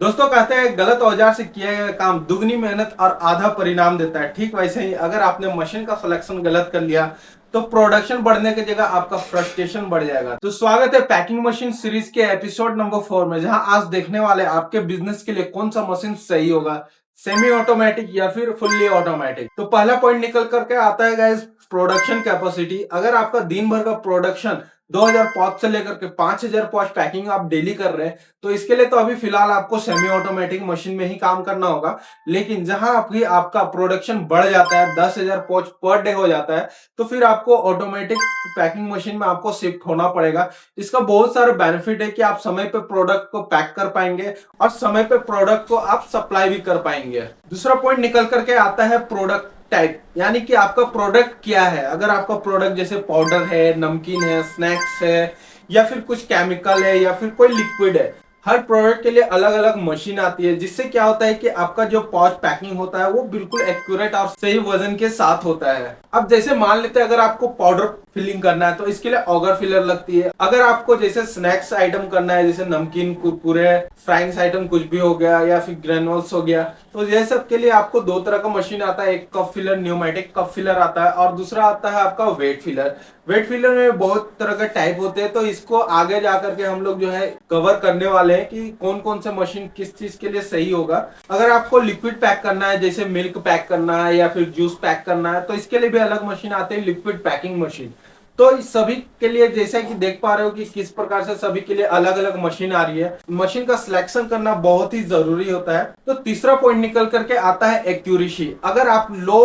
दोस्तों कहते हैं गलत औजार से किया गया काम दुगनी मेहनत और आधा परिणाम देता है। ठीक वैसे ही अगर आपने मशीन का सिलेक्शन गलत कर लिया तो प्रोडक्शन बढ़ने की जगह आपका फ्रस्ट्रेशन बढ़ जाएगा। तो स्वागत है पैकिंग मशीन सीरीज के एपिसोड नंबर 4 में, जहां आज देखने वाले आपके बिजनेस के लिए कौन सा मशीन सही होगा, सेमी ऑटोमेटिक या फिर फुल्ली ऑटोमेटिक। तो पहला पॉइंट निकल करके आता है गाइस, प्रोडक्शन कैपेसिटी। अगर आपका दिन भर का प्रोडक्शन 2000 पॉच से लेकर के 5000 पॉच पैकिंग आप डेली कर रहे हैं, तो इसके लिए तो अभी फिलहाल आपको सेमी ऑटोमेटिक मशीन में ही काम करना होगा। लेकिन जहां आपकी आपका प्रोडक्शन बढ़ जाता है, 10,000 पॉच पर डे हो जाता है, तो फिर आपको ऑटोमेटिक पैकिंग मशीन में आपको शिफ्ट होना पड़ेगा। इसका बहुत सारे बेनिफिट है कि आप समय पे प्रोडक्ट को पैक कर पाएंगे और समय पे प्रोडक्ट को आप सप्लाई भी कर पाएंगे। दूसरा पॉइंट निकल करके आता है प्रोडक्ट टाइप, यानी कि आपका प्रोडक्ट क्या है। अगर आपका प्रोडक्ट जैसे पाउडर है, नमकीन है, स्नैक्स है, या फिर कुछ केमिकल है, या फिर कोई लिक्विड है, हर प्रोडक्ट के लिए अलग अलग मशीन आती है, जिससे क्या होता है कि आपका जो पाउच पैकिंग होता है वो बिल्कुल एक्यूरेट और सही वजन के साथ होता है। अब जैसे मान लेते हैं अगर आपको पाउडर फिलिंग करना है तो इसके लिए ऑगर फिलर लगती है। अगर आपको जैसे स्नैक्स आइटम करना है, जैसे नमकीन, कुरकुरे, फ्राइंग्स आइटम कुछ भी हो गया, या फिर ग्रेनुअल्स हो गया, तो ये सब के लिए आपको दो तरह का मशीन आता है। एक cup filler, pneumatic cup filler आता है, और दूसरा आता है आपका वेट फिलर। वेट फिलर में बहुत तरह के टाइप होते हैं, तो इसको आगे जाकर के हम लोग जो है कवर करने वाले हैं कि कौन कौन से मशीन किस चीज के लिए सही होगा। अगर आपको लिक्विड पैक करना है, जैसे मिल्क पैक करना है या फिर जूस पैक करना है, तो इसके लिए भी अलग मशीन आते हैं, लिक्विड पैकिंग मशीन। तो इस सभी के लिए जैसे कि देख पा रहे हो कि किस प्रकार से सभी के लिए अलग अलग मशीन आ रही है। मशीन का सिलेक्शन करना बहुत ही जरूरी होता है। तो तीसरा पॉइंट निकल करके आता है एक्यूरेसी। अगर आप लो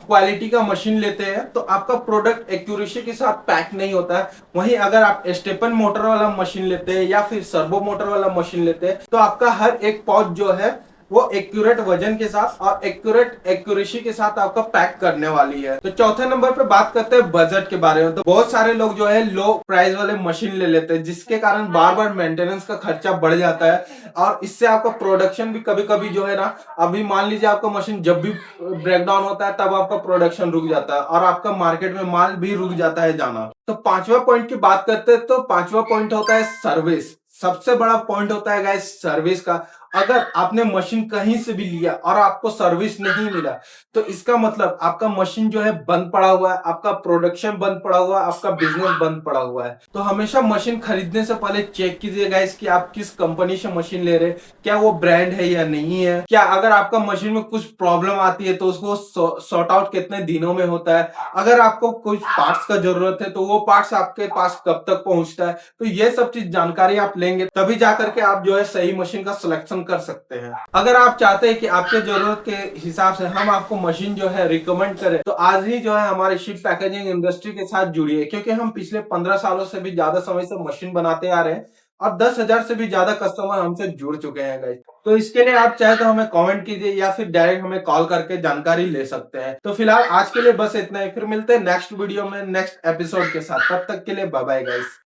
क्वालिटी का मशीन लेते हैं तो आपका प्रोडक्ट एक्यूरेसी के साथ पैक नहीं होता है। वहीं अगर आप स्टेपन मोटर वाला मशीन लेते हैं या फिर सर्वो मोटर वाला मशीन लेते हैं, तो आपका हर एक पाउच जो है वो एक्यूरेट वजन के साथ और एक्यूरेट एक्यूरेसी के साथ आपका पैक करने वाली है। तो चौथे नंबर पे बात करते हैं बजट के बारे में। तो बहुत सारे लोग जो है लो प्राइस वाले मशीन ले लेते हैं, जिसके कारण बार बार मेंटेनेंस का खर्चा बढ़ जाता है, और इससे आपका प्रोडक्शन भी कभी कभी जो है ना, अभी मान लीजिए आपका मशीन जब भी ब्रेक डाउन होता है तब आपका प्रोडक्शन रुक जाता है और आपका मार्केट में माल भी रुक जाता है जाना। तो पांचवा पॉइंट की बात करते हैं, तो पांचवा पॉइंट होता है सर्विस। सबसे बड़ा पॉइंट होता है गाइस सर्विस का। अगर आपने मशीन कहीं से भी लिया और आपको सर्विस नहीं मिला, तो इसका मतलब आपका मशीन जो है बंद पड़ा हुआ है, आपका प्रोडक्शन बंद पड़ा हुआ है, आपका बिजनेस बंद पड़ा हुआ है। तो हमेशा मशीन खरीदने से पहले चेक कीजिए गाइस कि आप किस कंपनी से मशीन ले रहे हैं, क्या वो ब्रांड है या नहीं है, क्या अगर आपका मशीन में कुछ प्रॉब्लम आती है तो उसको सॉर्ट आउट कितने दिनों में होता है, अगर आपको कुछ पार्ट्स का जरूरत है तो वो पार्ट्स आपके पास कब तक पहुंचता है। तो ये सब चीज जानकारी आप लेंगे तभी जाकर के आप जो है सही मशीन का सिलेक्शन कर सकते हैं। अगर आप चाहते हैं कि आपके जरूरत के हिसाब से हम आपको मशीन जो है रिकमेंड करें, तो आज ही जो है हमारे शिप पैकेजिंग इंडस्ट्री के साथ जुड़िए, क्योंकि हम पिछले 15 सालों से भी ज्यादा समय से मशीन बनाते आ रहे हैं और 10,000 से भी ज्यादा कस्टमर हमसे जुड़ चुके हैं गाइस। तो इसके लिए आप चाहे तो हमें कमेंट कीजिए या फिर डायरेक्ट हमें कॉल करके जानकारी ले सकते हैं। तो फिलहाल आज के लिए बस इतना ही, फिर मिलते हैं नेक्स्ट वीडियो में नेक्स्ट एपिसोड के साथ। तब तक के लिए बाय बाय गाइस।